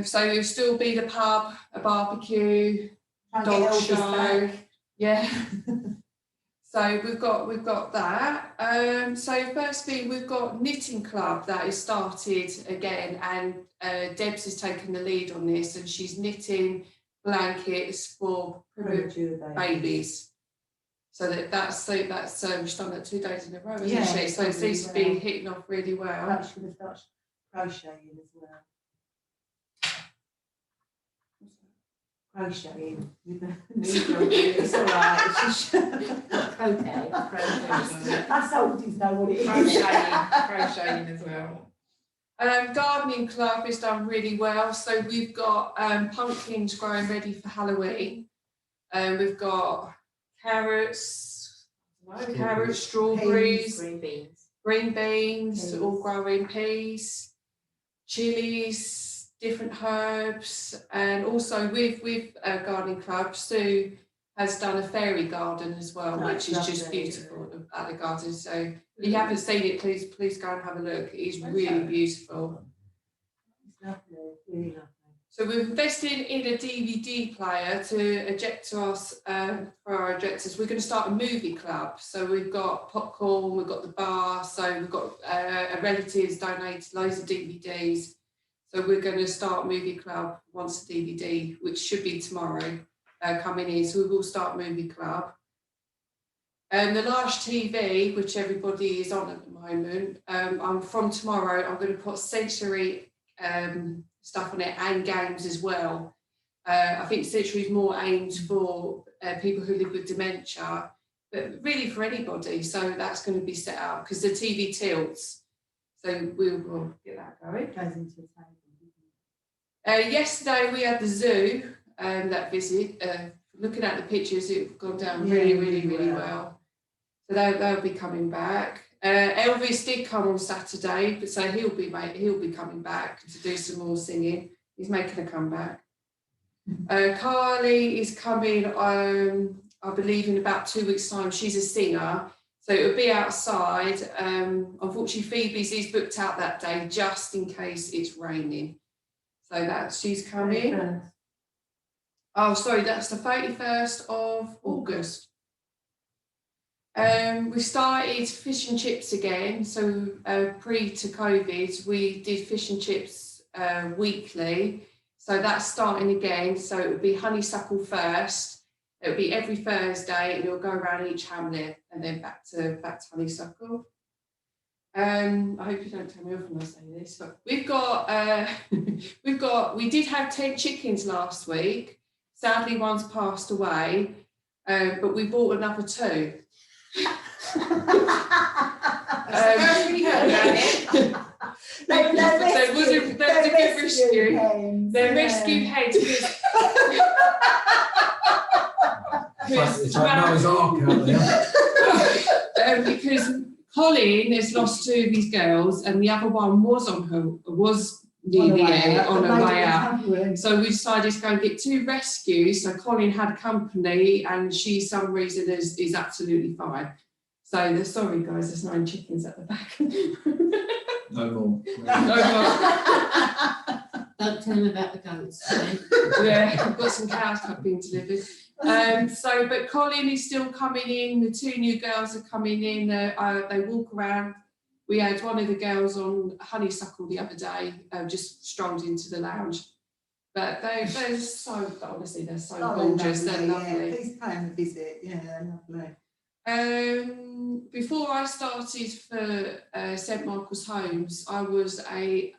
So it'll still be the pub, a barbecue, dog show. Yeah. So we've got that. So firstly, we've got knitting club that is started again, and Debs has taken the lead on this, and she's knitting blankets for babies. So that's she's done that 2 days in a row, hasn't she? So it seems to be hitting off really well. Perhaps she could start crocheting as well. Crocheting with the needle. It's all right. It's just Croquet. us oldies know what it is. Crocheting as well. Gardening club has done really well. So we've got pumpkins growing ready for Halloween. We've got carrots, strawberries, green beans, Peas. all growing, peas, chilies, different herbs, and also with gardening club, Sue has done a fairy garden as well, That's which is just lovely. beautiful at the garden. So if you haven't seen it, please go and have a look. It is really beautiful. It's lovely, really lovely. So we've invested in a DVD player to eject to us for our ejectors. We're going to start a movie club. So we've got popcorn, we've got the bar, so we've got relatives donated loads of DVDs. So we're going to start movie club once the DVD, which should be tomorrow, coming in. So we will start movie club. And the Large TV, which everybody is on at the moment, from tomorrow, I'm going to put sensory stuff on it and games as well. I think sensory is more aimed for people who live with dementia, but really for anybody. So that's going to be set up because the TV tilts. So we'll get that going. It goes into the table. Yesterday we had the zoo that visit. Looking at the pictures, it's gone down really well. So they'll be coming back. Elvis did come on Saturday, but so he'll be coming back to do some more singing. He's making a comeback. Carly is coming, I believe, in about 2 weeks' time. She's a singer, so it'll be outside. Unfortunately, Phoebe's is booked out that day just in case it's raining. So that she's coming. Oh, sorry, that's the 31st of August. We started fish and chips again. So pre to COVID, we did fish and chips weekly. So that's starting again. So it would be honeysuckle first. It would be every Thursday, and it'll go around each hamlet, and then back to honeysuckle. I hope you don't tell me off when I say this, but we did have 10 chickens last week. Sadly, one's passed away, but we bought another 2. There was a good rescue. They're rescue heads. It's like Noah's Ark out there. Because Colin has lost 2 of his girls, and the other one was near the end on her way out. So we decided to go and get 2 rescues. So Colin had company, and she, for some reason, is absolutely fine. So sorry guys, there's 9 chickens at the back. No more. No more. Don't tell them about the goats. Yeah, I've got some cows being delivered. But Colin is still coming in. The 2 new girls are coming in. They walk around. We had one of the girls on honeysuckle the other day, just strolled into the lounge. But they're so, honestly, they're so gorgeous. They're lovely. Yeah, please pay them a visit. Yeah, they're lovely. Before I started for St Michael's Homes, I was a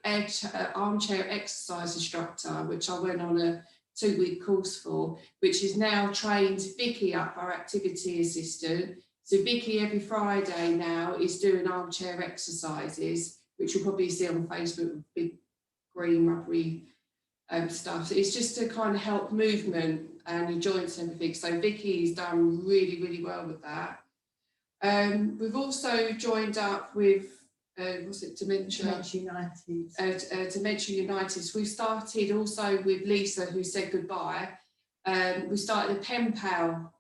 armchair exercise instructor, which I went on a 2-week course for, which is now trained Vicky up, our activity assistant. So Vicky every Friday now is doing armchair exercises, which you'll probably see on Facebook with big green rubbery stuff. It's just to kind of help movement and your joints and everything. So Vicky's done really, really well with that. We've also joined up with Dementia United. Dementia United. So we started also with Lisa, who said goodbye. We started a pen pal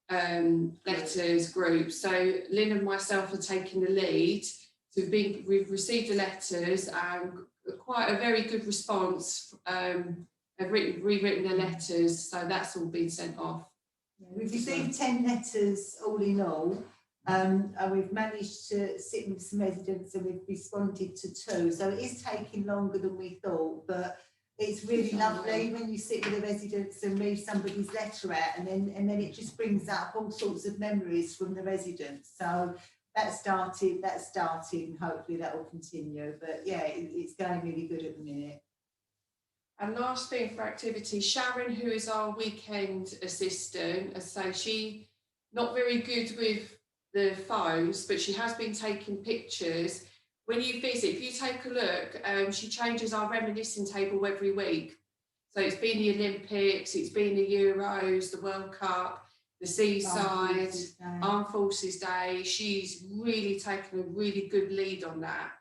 letters group. So Lynn and myself are taking the lead. So we've received the letters and quite a very good response. Have rewritten the letters, so that's all been sent off. We've received 10 letters all in all, and we've managed to sit with some residents and we've responded to 2. So it is taking longer than we thought, but it's really lovely when you sit with the residents and read somebody's letter out, and then it just brings up all sorts of memories from the residents. So that started, and hopefully that will continue. But yeah, it's going really good at the minute. And last thing for activity, Sharon, who is our weekend assistant, as I say, she not very good with the phones, but she has been taking pictures. When you visit, if you take a look, she changes our reminiscing table every week. So it's been the Olympics, it's been the Euros, the World Cup, the Seaside, Armed Forces Day. She's really taken a really good lead on that.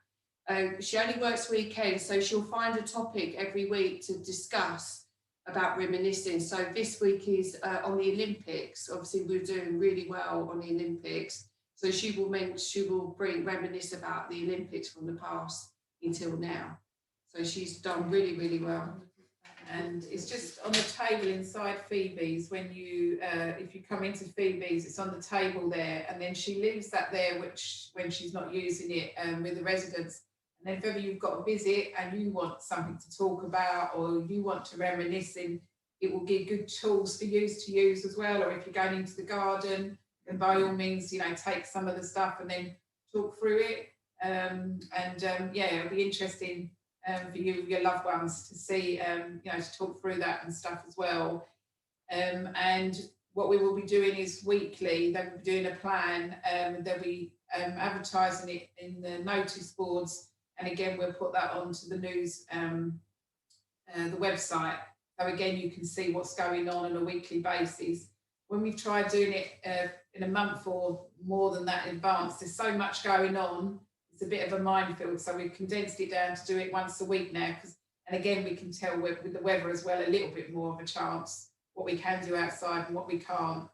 She only works weekends, so she'll find a topic every week to discuss about reminiscing. So this week is on the Olympics. Obviously, we're doing really well on the Olympics. So she will reminisce about the Olympics from the past until now. So she's done really, really well. And it's just on the table inside Phoebe's. When you, if you come into Phoebe's, it's on the table there, and then she leaves that there, which when she's not using it with the residents. And then if ever you've got a visit and you want something to talk about, or you want to reminisce, in, it will give good tools for you to use as well. Or if you're going into the garden, then by all means, take some of the stuff and then talk through it. Yeah, it'll be interesting for you, your loved ones, to see, to talk through that and stuff as well. And what we will be doing is weekly, they'll be doing a plan, they'll be advertising it in the notice boards. And again, we'll put that onto the news, the website. So again, you can see what's going on a weekly basis. When we've tried doing it in a month or more than that in advance, there's so much going on. It's a bit of a minefield. So we've condensed it down to do it once a week now. And again, we can tell with the weather as well, a little bit more of a chance what we can do outside and what we can't.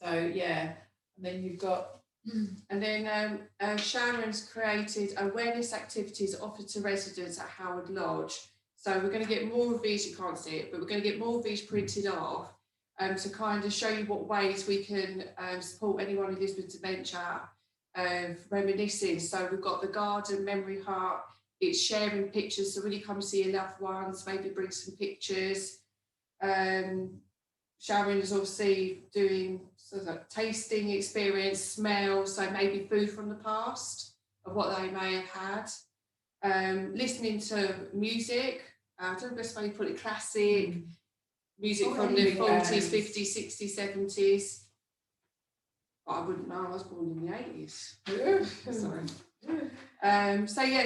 So yeah, and then you've got. And then Sharon's created awareness activities offered to residents at Howard Lodge. So we're going to get more of these, you can't see it, but we're going to get more of these printed off to kind of show you what ways we can support anyone who lives with dementia, reminiscing. So we've got the garden, memory heart, it's sharing pictures, so really come see your loved ones, maybe bring some pictures. Sharon is obviously doing sort of tasting experience, smell, so maybe food from the past of what they may have had. Listening to music, I don't know best way to put it, classic music from the 40s, 50s, 60s, 70s. But I wouldn't know, I was born in the 80s. Sorry.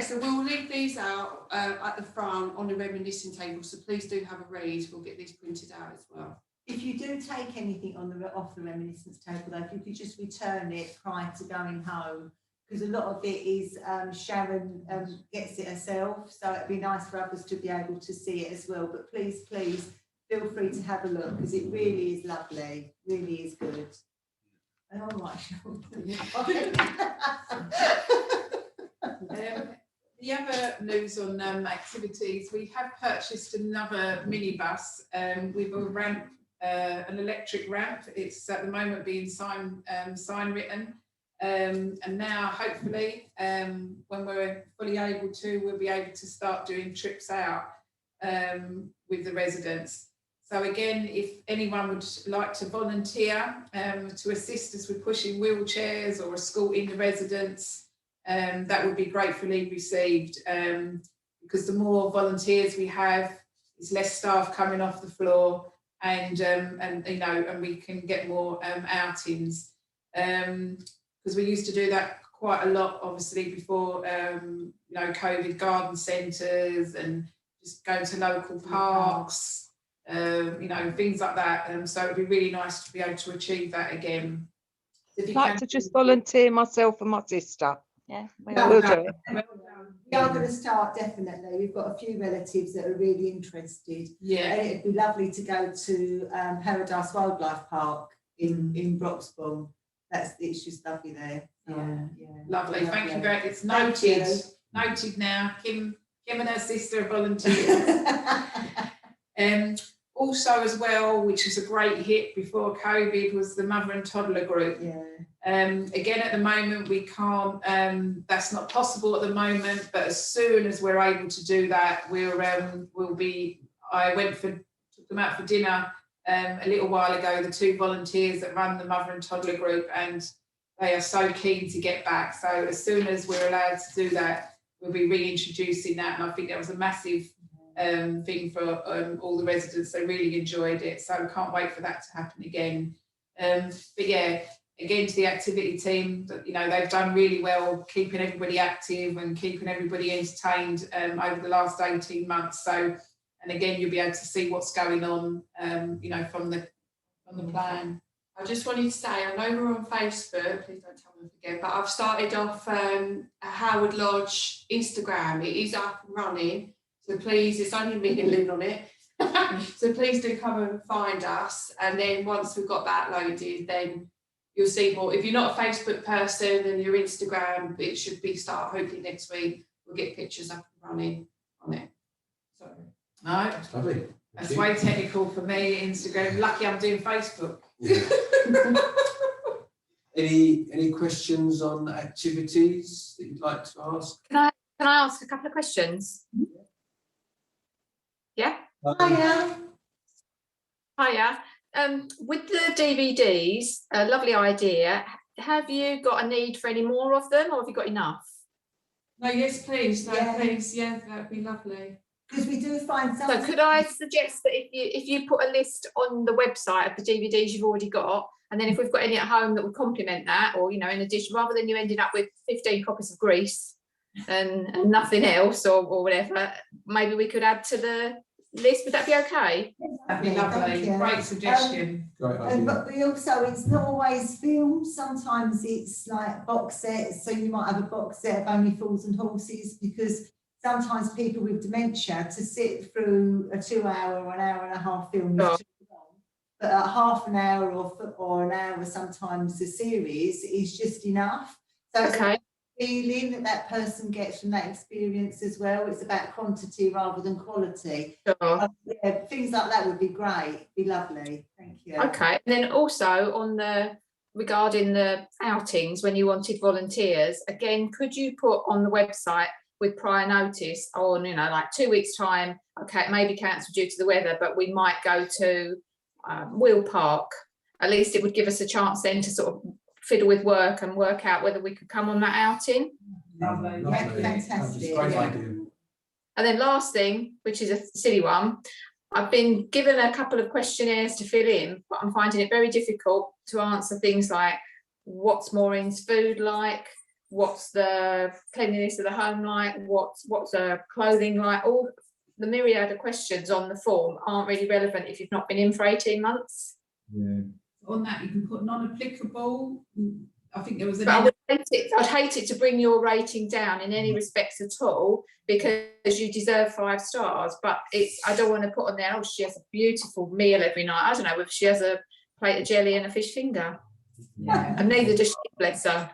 So we'll leave these out at the front on the reminiscing table, so please do have a read. We'll get these printed out as well. If you do take anything off the reminiscence table, though, if you could just return it prior to going home, because a lot of it is Sharon gets it herself, so it'd be nice for others to be able to see it as well. But please feel free to have a look, because it really is lovely, really is good. And all right, The other news on activities, we have purchased another minibus with a ramp, an electric ramp. It's at the moment being sign written, and now hopefully when we're fully able to, we'll be able to start doing trips out with the residents. So again, if anyone would like to volunteer to assist us with pushing wheelchairs or escorting the residents, that would be gratefully received, because the more volunteers we have, there's less staff coming off the floor, and we can get more outings, because we used to do that quite a lot, obviously, before COVID, garden centres and just go to local parks, you know, things like that. So it'd be really nice to be able to achieve that again. If I'd you like can- to just volunteer myself and my sister. Yeah. Well We'll done. do it. Well done. We are going to start, definitely. We've got a few relatives that are really interested. Yeah, And it'd be lovely to go to Paradise Wildlife Park in Broxbourne. It's just lovely there. Yeah. lovely. Thank you Lovely. very. It's Thank you. noted now. Kim and her sister are volunteers. Also as well, which was a great hit before COVID, was the mother and toddler group. Yeah. Again, at the moment, we can't, that's not possible at the moment, but as soon as we're able to do that, we'll be, I took them out for dinner a little while ago, the 2 volunteers that run the mother and toddler group, and they are so keen to get back. So as soon as we're allowed to do that, we'll be reintroducing that. And I think that was a massive thing for all the residents. They really enjoyed it. So can't wait for that to happen again. But yeah, again, to the activity team, you know, they've done really well keeping everybody active and keeping everybody entertained over the last 18 months. So, and again, you'll be able to see what's going on, you know, from the plan. I just wanted to say, I know we're on Facebook, please don't tell me again, but I've started off a Howard Lodge Instagram. It is up and running, so please, it's only me and Lynn on it. So please do come and find us. And then once we've got that loaded, then you'll see more. If you're not a Facebook person and your Instagram, it should be start hopefully next week. We'll get pictures up and running on it. So No, That's lovely. that's way technical for me, Instagram. Lucky I'm doing Facebook. Yeah. Any questions on activities that you'd like to ask? Can I ask a couple of questions? Yeah. Hiya. Hiya. With the DVDs, a lovely idea. Have you got a need for any more of them, or have you got enough? no, yes, please, no, Yeah. please, yeah, that'd be lovely. Because we do find some. So could I suggest that if you put a list on the website of the DVDs you've already got, and then if we've got any at home that would complement that, or you know, in addition, rather than you ending up with 15 copies of Grease and nothing else or whatever, maybe we could add to the list. Would that be okay? That'd be Thank lovely. you. Great suggestion. Great idea. But we also, it's not always films, sometimes it's like box sets, so you might have a box set of Only Fools and Horses, because sometimes people with dementia, to sit through a 2-hour or an hour and a half film is Sure. too long. But a half an hour or an hour, sometimes a series is just enough. So it's Okay. a feeling that that person gets from that experience as well. It's about quantity rather than quality. Sure. Yeah, things like that would be great, be lovely. Thank you. Okay, and then also on regarding the outings, when you wanted volunteers, again, could you put on the website with prior notice on, you know, like 2 weeks time, okay, it may be cancelled due to the weather, but we might go to Wheel Park. At least it would give us a chance then to sort of fiddle with work and work out whether we could come on that outing. Lovely. Lovely. Fantastic. Great Yeah. idea. And then last thing, which is a silly one, I've been given a couple of questionnaires to fill in, but I'm finding it very difficult to answer things like what's Maureen's food like, what's the cleanliness of the home like, what's the clothing like. All the myriad of questions on the form aren't really relevant if you've not been in for 18 months. Yeah. On that, you can put non-applicable. I think there was But I'd hate it to bring your rating down in any respects at all, because you deserve 5 stars. But I don't want to put on there, oh, she has a beautiful meal every night. I don't know if she has a plate of jelly and a fish finger. Yeah. And neither does she, bless her.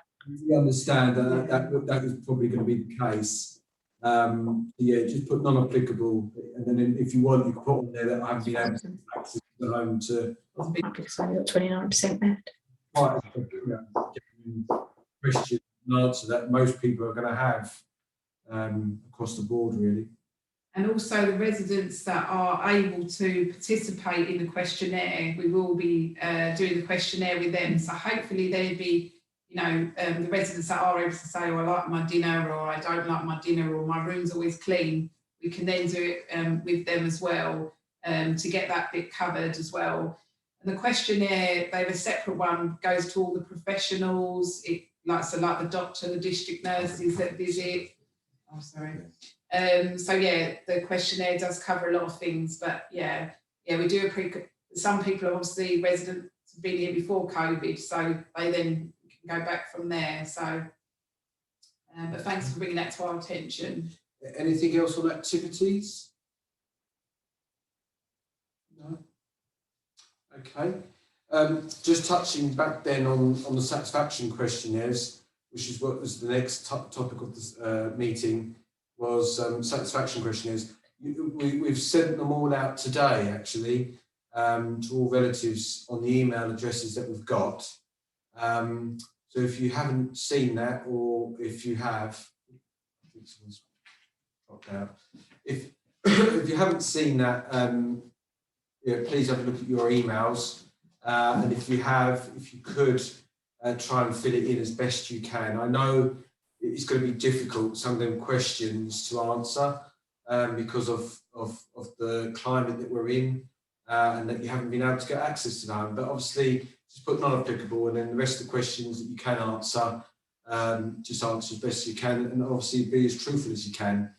We understand that is probably going to be the case. Yeah, just put non-applicable, and then if you want, you can put on there that I haven't been able to access the home to Because I've got 29% left. quite a genuine question and answer that most people are going to have across the board, really. And also the residents that are able to participate in the questionnaire, we will be doing the questionnaire with them. So hopefully they'll be, you know, the residents that are able to say, oh, I like my dinner, or I don't like my dinner, or my room's always clean. We can then do it with them as well, to get that bit covered as well. And the questionnaire, they have a separate one, goes to all the professionals, like the doctor, the district nurses that visit. Oh, sorry. So yeah, the questionnaire does cover a lot of things, but yeah, we do some people are obviously residents have been here before COVID, so they then can go back from there. So, but thanks for bringing that to our attention. Anything else on activities? No. Okay. Just touching back then on the satisfaction questionnaires, which is what was the next topic of this meeting, was satisfaction questionnaires. We've sent them all out today, actually, to all relatives on the email addresses that we've got. So if you haven't seen that, or if you have, I think someone's dropped out. If you haven't seen that, please have a look at your emails. And if you could try and fill it in as best you can. I know it's going to be difficult, some of them questions to answer because of the climate that we're in and that you haven't been able to get access to the home. But obviously, just put not applicable, and then the rest of the questions that you can answer, just answer as best you can, and obviously be as truthful as you can,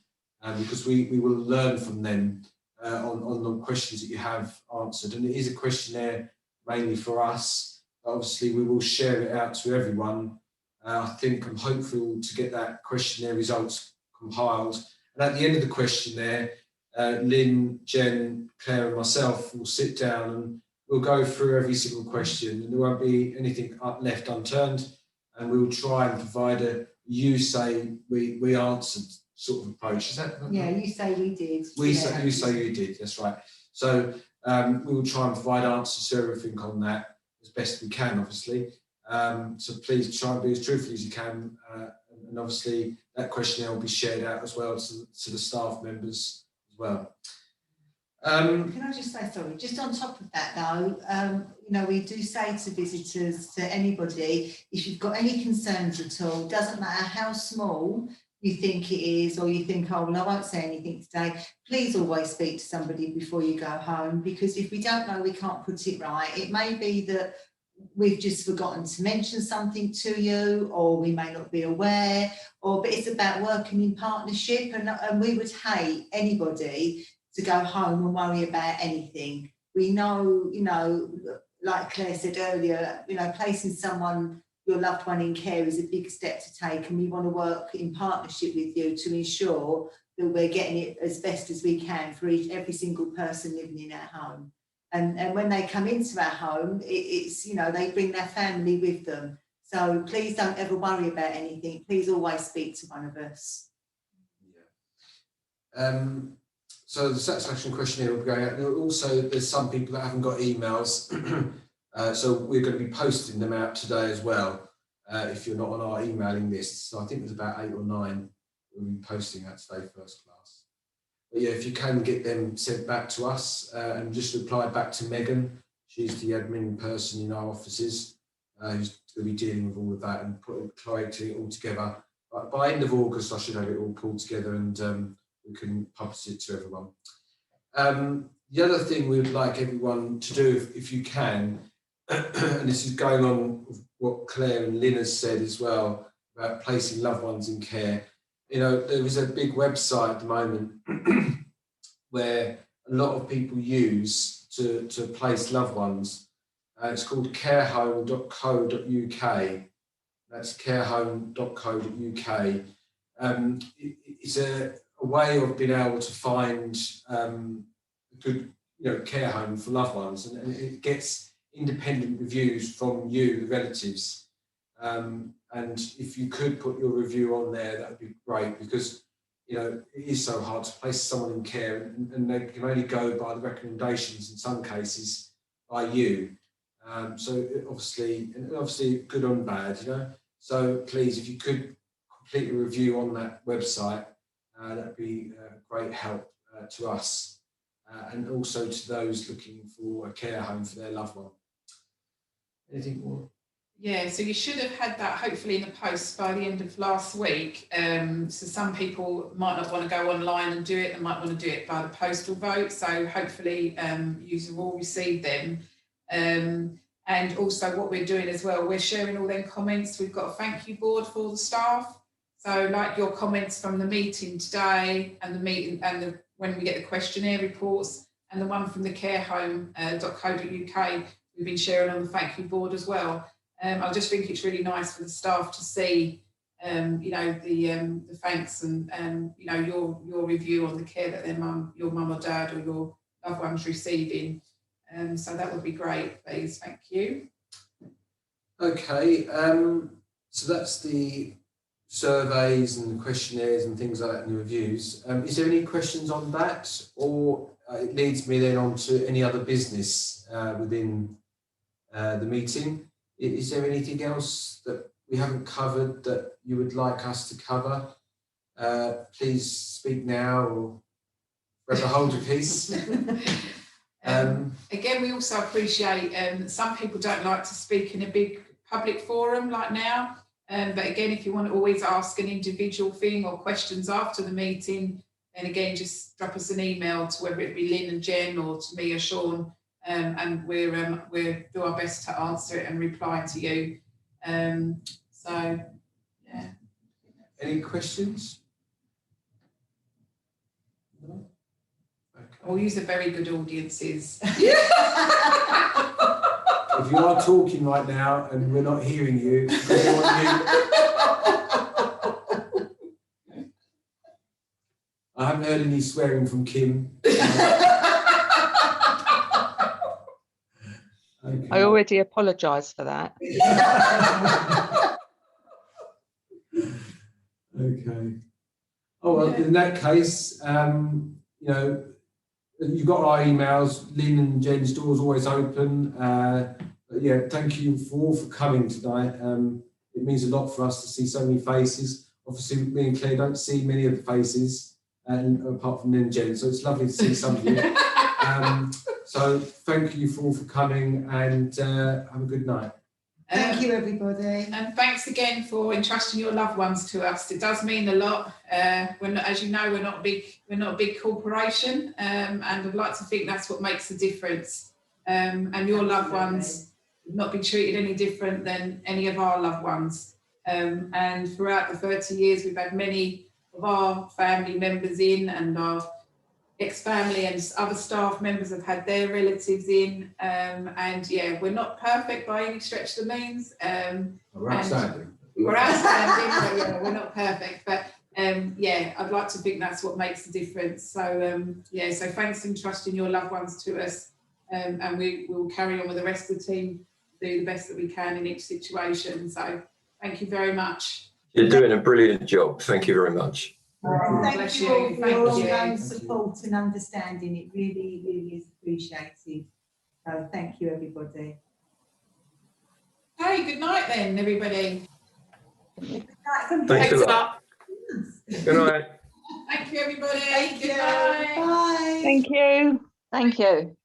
because we will learn from them on the questions that you have answered. And it is a questionnaire mainly for us. Obviously, we will share it out to everyone. I think I'm hopeful to get that questionnaire results compiled. And at the end of the questionnaire, Lynn, Jen, Claire and myself will sit down and we'll go through every single question, and there won't be anything left unturned. And we will try and provide a you say we answered sort of approach. Is that? Yeah, you say we did. You say you did. That's right. So we will try and provide answers to everything on that as best we can, obviously. So please try and be as truthful as you can. And obviously that questionnaire will be shared out as well to the staff members as well. Can I just say, sorry, just on top of that though, we do say to visitors, to anybody, if you've got any concerns at all, doesn't matter how small you think it is, or you think, oh, well, I won't say anything today, please always speak to somebody before you go home, because if we don't know, we can't put it right. It may be that we've just forgotten to mention something to you, or we may not be aware, but it's about working in partnership, and we would hate anybody to go home and worry about anything. We know, like Claire said earlier, placing your loved one in care is a big step to take, and we want to work in partnership with you to ensure that we're getting it as best as we can for every single person living in our home. And when they come into our home, it's they bring their family with them. So please don't ever worry about anything. Please always speak to one of us. Yeah. So the satisfaction questionnaire will be going out. Also, there's some people that haven't got emails. So we're going to be posting them out today as well. If you're not on our emailing list. So I think there's about 8 or 9 we'll be posting that today, first class. But yeah, if you can get them sent back to us and just reply back to Megan. She's the admin person in our offices who's going to be dealing with all of that and collating it all together. But by end of August, I should have it all pulled together and we can publish it to everyone. The other thing we would like everyone to do, if you can, and this is going on with what Claire and Lynn has said as well about placing loved ones in care. There is a big website at the moment where a lot of people use to place loved ones. It's called carehome.co.uk. That's carehome.co.uk. It's a way of being able to find a good care home for loved ones, and it gets independent reviews from you, the relatives. And if you could put your review on there, that would be great, because it is so hard to place someone in care, and they can only go by the recommendations in some cases by you. So obviously good and bad, So please, if you could complete a review on that website, that'd be a great help to us, and also to those looking for a care home for their loved one. Anything more? Yeah, so you should have had that hopefully in the post by the end of last week. So some people might not want to go online and do it, they might want to do it by the postal vote. So hopefully you have all received them. And also what we're doing as well, we're sharing all them comments. We've got a thank you board for all the staff. So like your comments from the meeting today and the meeting and when we get the questionnaire reports and the one from the carehome.co.uk, we've been sharing on the thank you board as well. I just think it's really nice for the staff to see, you know, the thanks and you know, your review on the care that your mum or dad or your loved one's receiving. So that would be great, please. Thank you. Okay, so that's the surveys and questionnaires and things like that and the reviews. Is there any questions on that, or it leads me then on to any other business within the meeting? Is there anything else that we haven't covered that you would like us to cover? Please speak now or forever hold your peace. Again, we also appreciate some people don't like to speak in a big public forum like now. But again, if you want to always ask an individual thing or questions after the meeting, then again, just drop us an email to whether it be Lynn and Jen or to me or Sean, and we'll do our best to answer it and reply to you. So, yeah. Any questions? No? All these are very good audiences. If you are talking right now and we're not hearing you, we want you. I haven't heard any swearing from Kim. Okay. I already apologise for that. Okay. Oh, well, in that case, you know, you've got our emails. Lynn and Jen's door's always open. But yeah, thank you all for coming tonight. It means a lot for us to see so many faces. Obviously, me and Claire don't see many of the faces, and apart from Lynn and Jen, so it's lovely to see some of you. So thank you all for coming, and have a good night. Thank you, everybody. And thanks again for entrusting your loved ones to us. It does mean a lot. We're not, as you know, we're not a big corporation, and I'd like to think that's what makes the difference. And your loved ones would not be treated any different than any of our loved ones. And throughout the 30 years, we've had many of our family members in, and our ex-family and other staff members have had their relatives in, and yeah, we're not perfect by any stretch of the means. We're outstanding. We're outstanding, but yeah, we're not perfect. But yeah, I'd like to think that's what makes the difference. So yeah, so thanks for entrusting your loved ones to us, and we will carry on with the rest of the team, do the best that we can in each situation. So thank you very much. You're doing a brilliant job. Thank you very much. Thank Bless you all you. for Thank your you. ongoing support and understanding. It really, really is appreciated. So thank you, everybody. Hey, good night then, everybody. Thanks a lot. Good night. Thank you, everybody. Thank you. Goodbye. Bye. Thank you. Thank you.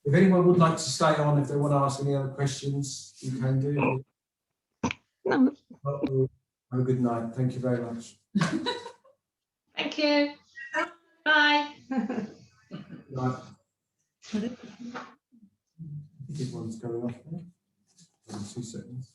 If anyone would like to stay on, if they want to ask any other questions, you can do. No. Have a good night. Thank you very much. Thank you. Bye. Good night. I think this one's going off now. 2 seconds.